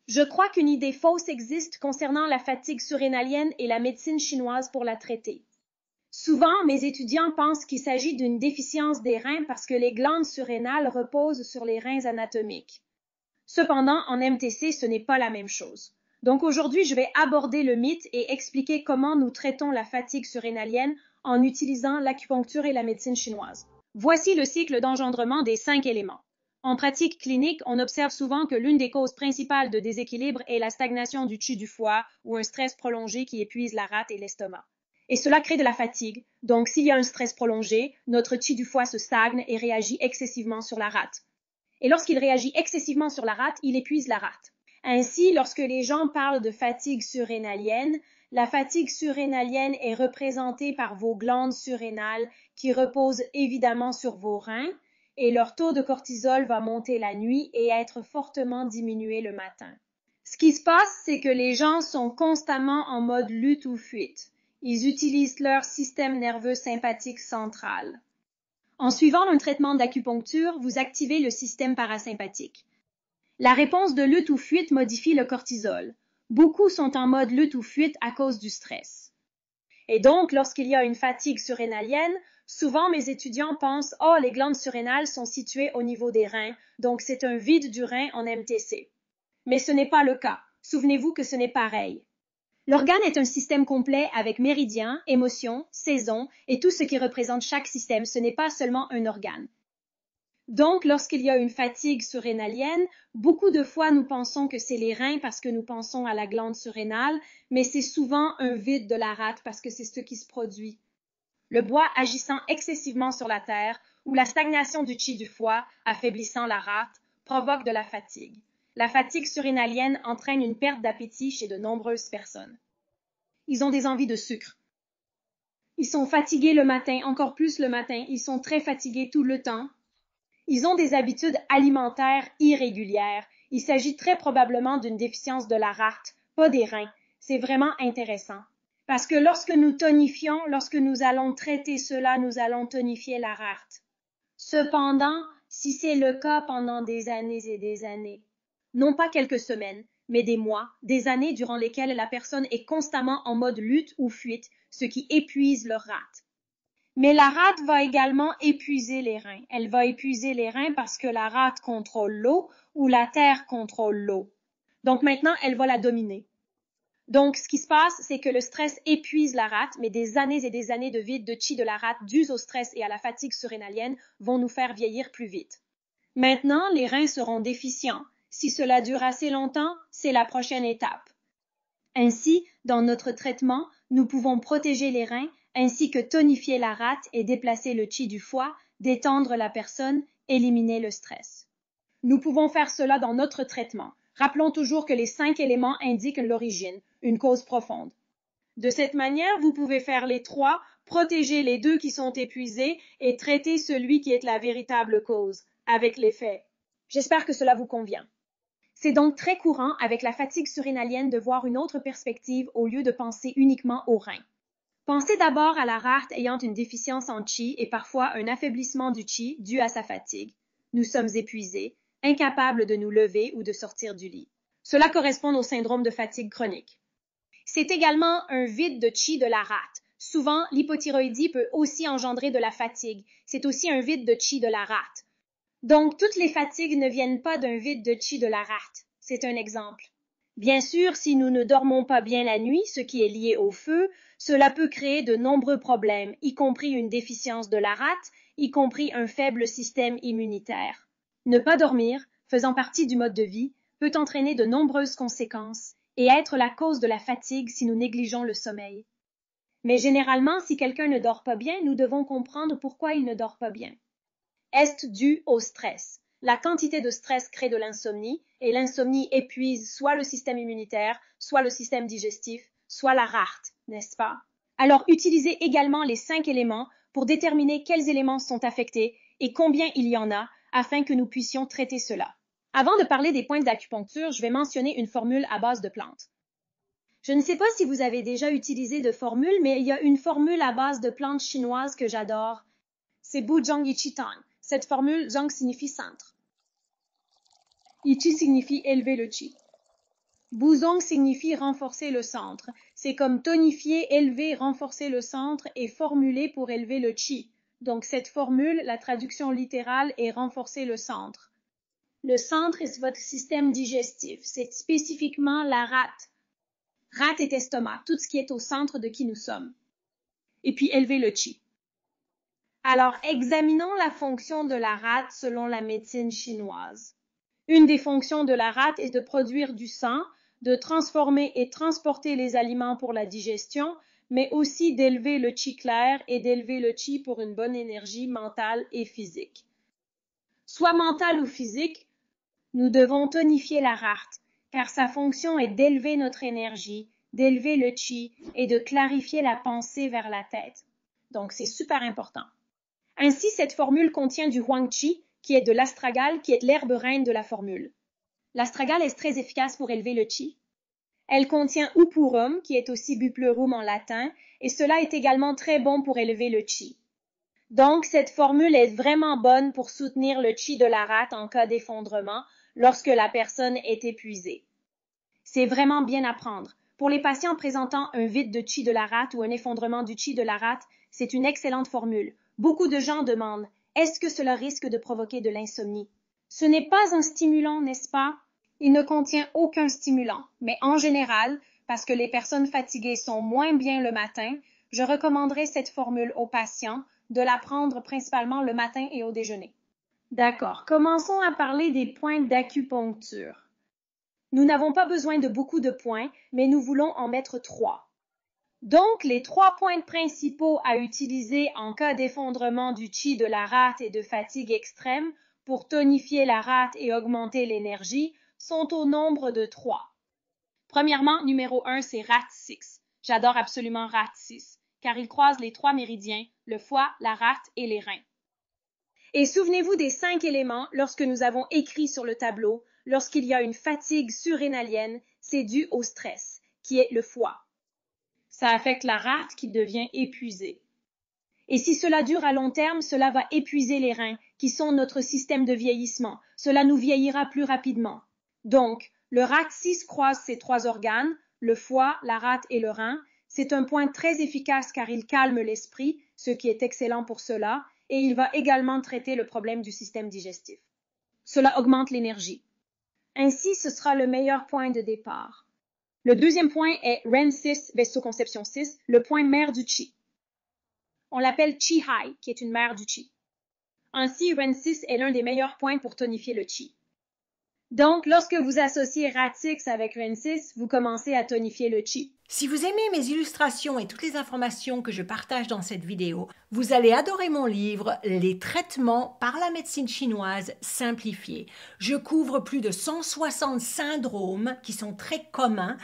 Je crois qu'une idée fausse existe concernant la fatigue surrénalienne et la médecine chinoise pour la traiter. Souvent, mes étudiants pensent qu'il s'agit d'une déficience des reins parce que les glandes surrénales reposent sur les reins anatomiques. Cependant, en MTC, ce n'est pas la même chose. Donc aujourd'hui, je vais aborder le mythe et expliquer comment nous traitons la fatigue surrénalienne en utilisant l'acupuncture et la médecine chinoise. Voici le cycle d'engendrement des 5 éléments. En pratique clinique, on observe souvent que l'une des causes principales de déséquilibre est la stagnation du qi du foie ou un stress prolongé qui épuise la rate et l'estomac. Et cela crée de la fatigue. Donc, s'il y a un stress prolongé, notre qi du foie se stagne et réagit excessivement sur la rate. Et lorsqu'il réagit excessivement sur la rate, il épuise la rate. Ainsi, lorsque les gens parlent de fatigue surrénalienne, la fatigue surrénalienne est représentée par vos glandes surrénales qui reposent évidemment sur vos reins, et leur taux de cortisol va monter la nuit et être fortement diminué le matin. Ce qui se passe, c'est que les gens sont constamment en mode lutte ou fuite. Ils utilisent leur système nerveux sympathique central. En suivant un traitement d'acupuncture, vous activez le système parasympathique. La réponse de lutte ou fuite modifie le cortisol. Beaucoup sont en mode lutte ou fuite à cause du stress. Et donc, lorsqu'il y a une fatigue surrénalienne, souvent mes étudiants pensent « Oh, les glandes surrénales sont situées au niveau des reins, donc c'est un vide du rein en MTC. » Mais ce n'est pas le cas. Souvenez-vous que ce n'est pareil. L'organe est un système complet avec méridiens, émotions, saisons et tout ce qui représente chaque système. Ce n'est pas seulement un organe. Donc, lorsqu'il y a une fatigue surrénalienne, beaucoup de fois nous pensons que c'est les reins parce que nous pensons à la glande surrénale, mais c'est souvent un vide de la rate parce que c'est ce qui se produit. Le bois agissant excessivement sur la terre ou la stagnation du qi du foie, affaiblissant la rate, provoque de la fatigue. La fatigue surrénalienne entraîne une perte d'appétit chez de nombreuses personnes. Ils ont des envies de sucre. Ils sont fatigués le matin, encore plus le matin. Ils sont très fatigués tout le temps. Ils ont des habitudes alimentaires irrégulières. Il s'agit très probablement d'une déficience de la rate, pas des reins. C'est vraiment intéressant. Parce que lorsque nous tonifions, lorsque nous allons traiter cela, nous allons tonifier la rate. Cependant, si c'est le cas pendant des années et des années, non pas quelques semaines, mais des mois, des années durant lesquelles la personne est constamment en mode lutte ou fuite, ce qui épuise leur rate. Mais la rate va également épuiser les reins. Elle va épuiser les reins parce que la rate contrôle l'eau ou la terre contrôle l'eau. Donc maintenant, elle va la dominer. Donc, ce qui se passe, c'est que le stress épuise la rate, mais des années et des années de vide de qi de la rate dus au stress et à la fatigue surrénalienne vont nous faire vieillir plus vite. Maintenant, les reins seront déficients. Si cela dure assez longtemps, c'est la prochaine étape. Ainsi, dans notre traitement, nous pouvons protéger les reins ainsi que tonifier la rate et déplacer le qi du foie, détendre la personne, éliminer le stress. Nous pouvons faire cela dans notre traitement. Rappelons toujours que les 5 éléments indiquent l'origine, une cause profonde. De cette manière, vous pouvez faire les 3, protéger les 2 qui sont épuisés et traiter celui qui est la véritable cause, avec l'effet. J'espère que cela vous convient. C'est donc très courant avec la fatigue surrénalienne de voir une autre perspective au lieu de penser uniquement aux reins. Pensez d'abord à la rate ayant une déficience en qi et parfois un affaiblissement du qi dû à sa fatigue. Nous sommes épuisés, incapables de nous lever ou de sortir du lit. Cela correspond au syndrome de fatigue chronique. C'est également un vide de qi de la rate. Souvent, l'hypothyroïdie peut aussi engendrer de la fatigue. C'est aussi un vide de qi de la rate. Donc, toutes les fatigues ne viennent pas d'un vide de qi de la rate. C'est un exemple. Bien sûr, si nous ne dormons pas bien la nuit, ce qui est lié au feu, cela peut créer de nombreux problèmes, y compris une déficience de la rate, y compris un faible système immunitaire. Ne pas dormir, faisant partie du mode de vie, peut entraîner de nombreuses conséquences et être la cause de la fatigue si nous négligeons le sommeil. Mais généralement, si quelqu'un ne dort pas bien, nous devons comprendre pourquoi il ne dort pas bien. Est dû au stress. La quantité de stress crée de l'insomnie, et l'insomnie épuise soit le système immunitaire, soit le système digestif, soit la rate, n'est-ce pas? Alors, utilisez également les 5 éléments pour déterminer quels éléments sont affectés et combien il y en a, afin que nous puissions traiter cela. Avant de parler des points d'acupuncture, je vais mentionner une formule à base de plantes. Je ne sais pas si vous avez déjà utilisé de formule, mais il y a une formule à base de plantes chinoises que j'adore. C'est Buzhong Yiqi Tang. Cette formule, Zhang signifie centre. Yiqi signifie élever le qi. Buzong signifie renforcer le centre. C'est comme tonifier, élever, renforcer le centre et formuler pour élever le chi. Donc cette formule, la traduction littérale est renforcer le centre. Le centre est votre système digestif. C'est spécifiquement la rate. Rate et estomac, tout ce qui est au centre de qui nous sommes. Et puis élever le chi. Alors, examinons la fonction de la rate selon la médecine chinoise. Une des fonctions de la rate est de produire du sang, de transformer et transporter les aliments pour la digestion, mais aussi d'élever le chi clair et d'élever le chi pour une bonne énergie mentale et physique. Soit mentale ou physique, nous devons tonifier la rate, car sa fonction est d'élever notre énergie, d'élever le chi et de clarifier la pensée vers la tête. Donc, c'est super important. Ainsi, cette formule contient du huang chi, qui est de l'astragale, qui est l'herbe reine de la formule. L'astragale est très efficace pour élever le chi. Elle contient upurum, qui est aussi bupleurum en latin, et cela est également très bon pour élever le chi. Donc, cette formule est vraiment bonne pour soutenir le chi de la rate en cas d'effondrement lorsque la personne est épuisée. C'est vraiment bien à prendre. Pour les patients présentant un vide de chi de la rate ou un effondrement du chi de la rate, c'est une excellente formule. Beaucoup de gens demandent « Est-ce que cela risque de provoquer de l'insomnie ?» Ce n'est pas un stimulant, n'est-ce pas? Il ne contient aucun stimulant, mais en général, parce que les personnes fatiguées sont moins bien le matin, je recommanderais cette formule aux patients de la prendre principalement le matin et au déjeuner. D'accord, commençons à parler des points d'acupuncture. Nous n'avons pas besoin de beaucoup de points, mais nous voulons en mettre 3. Donc, les 3 points principaux à utiliser en cas d'effondrement du chi de la rate et de fatigue extrême pour tonifier la rate et augmenter l'énergie sont au nombre de 3. Premièrement, numéro 1, c'est Rat 6. J'adore absolument Rat 6, car il croise les 3 méridiens, le foie, la rate et les reins. Et souvenez-vous des 5 éléments lorsque nous avons écrit sur le tableau, lorsqu'il y a une fatigue surrénalienne, c'est dû au stress, qui est le foie. Ça affecte la rate qui devient épuisée. Et si cela dure à long terme, cela va épuiser les reins, qui sont notre système de vieillissement. Cela nous vieillira plus rapidement. Donc, le Rat 6 croise ces 3 organes, le foie, la rate et le rein. C'est un point très efficace car il calme l'esprit, ce qui est excellent pour cela, et il va également traiter le problème du système digestif. Cela augmente l'énergie. Ainsi, ce sera le meilleur point de départ. Le deuxième point est Ren 6, vaisseau-conception 6, le point mère du chi. On l'appelle Chi Hai, qui est une mère du chi. Ainsi, Ren 6 est l'un des meilleurs points pour tonifier le chi. Donc, lorsque vous associez Rat 6 avec Ren 6, vous commencez à tonifier le chi. Si vous aimez mes illustrations et toutes les informations que je partage dans cette vidéo, vous allez adorer mon livre « Les traitements par la médecine chinoise simplifiée ». Je couvre plus de 160 syndromes qui sont très communs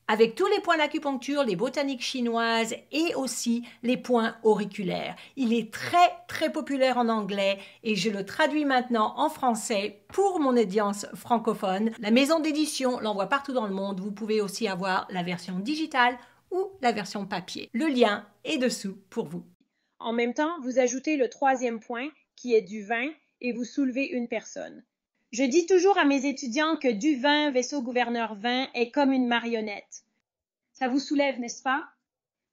avec tous les points d'acupuncture, les botaniques chinoises et aussi les points auriculaires. Il est très populaire en anglais et je le traduis maintenant en français pour mon audience francophone. La maison d'édition l'envoie partout dans le monde. Vous pouvez aussi avoir la version digitale ou la version papier. Le lien est dessous pour vous. En même temps, vous ajoutez le 3e point qui est du vin et vous soulevez une personne. Je dis toujours à mes étudiants que du vin, vaisseau gouverneur vin, est comme une marionnette. Ça vous soulève, n'est-ce pas?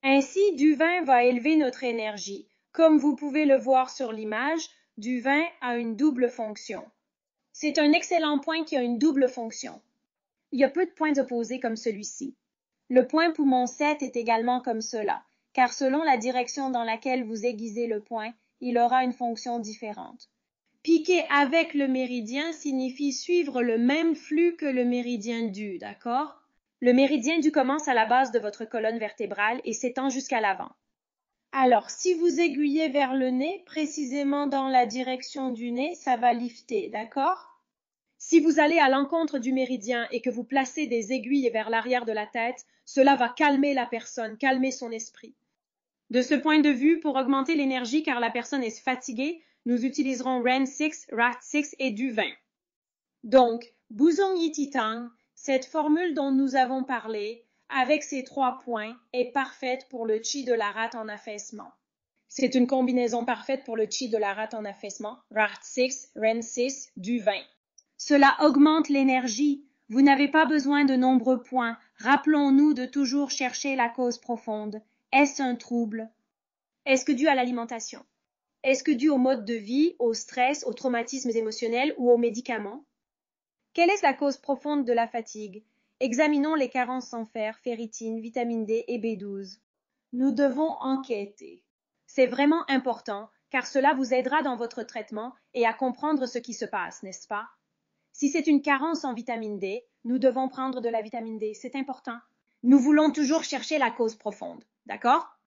Ainsi, du vin va élever notre énergie. Comme vous pouvez le voir sur l'image, du vin a une double fonction. C'est un excellent point qui a une double fonction. Il y a peu de points opposés comme celui-ci. Le point poumon 7 est également comme cela, car selon la direction dans laquelle vous aiguisez le point, il aura une fonction différente. Piquer avec le méridien signifie suivre le même flux que le méridien du, d'accord? Le méridien du commence à la base de votre colonne vertébrale et s'étend jusqu'à l'avant. Alors, si vous aiguillez vers le nez, précisément dans la direction du nez, ça va lifter, d'accord? Si vous allez à l'encontre du méridien et que vous placez des aiguilles vers l'arrière de la tête, cela va calmer la personne, calmer son esprit. De ce point de vue, pour augmenter l'énergie car la personne est fatiguée, nous utiliserons Ren 6, Rat 6 et du vin. Donc, Buzong Yititang, cette formule dont nous avons parlé, avec ces 3 points, est parfaite pour le chi de la rate en affaissement. C'est une combinaison parfaite pour le chi de la rate en affaissement, Rat 6, Ren 6, du vin. Cela augmente l'énergie. Vous n'avez pas besoin de nombreux points. Rappelons-nous de toujours chercher la cause profonde. Est-ce un trouble? Est-ce que dû à l'alimentation? Est-ce que dû au mode de vie, au stress, aux traumatismes émotionnels ou aux médicaments? Quelle est la cause profonde de la fatigue? Examinons les carences en fer, ferritine, vitamine D et B12. Nous devons enquêter. C'est vraiment important, car cela vous aidera dans votre traitement et à comprendre ce qui se passe, n'est-ce pas? Si c'est une carence en vitamine D, nous devons prendre de la vitamine D, c'est important. Nous voulons toujours chercher la cause profonde, d'accord?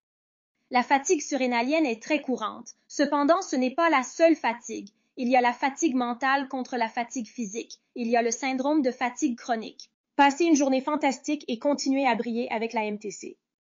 La fatigue surrénalienne est très courante. Cependant, ce n'est pas la seule fatigue. Il y a la fatigue mentale contre la fatigue physique. Il y a le syndrome de fatigue chronique. Passez une journée fantastique et continuez à briller avec la MTC.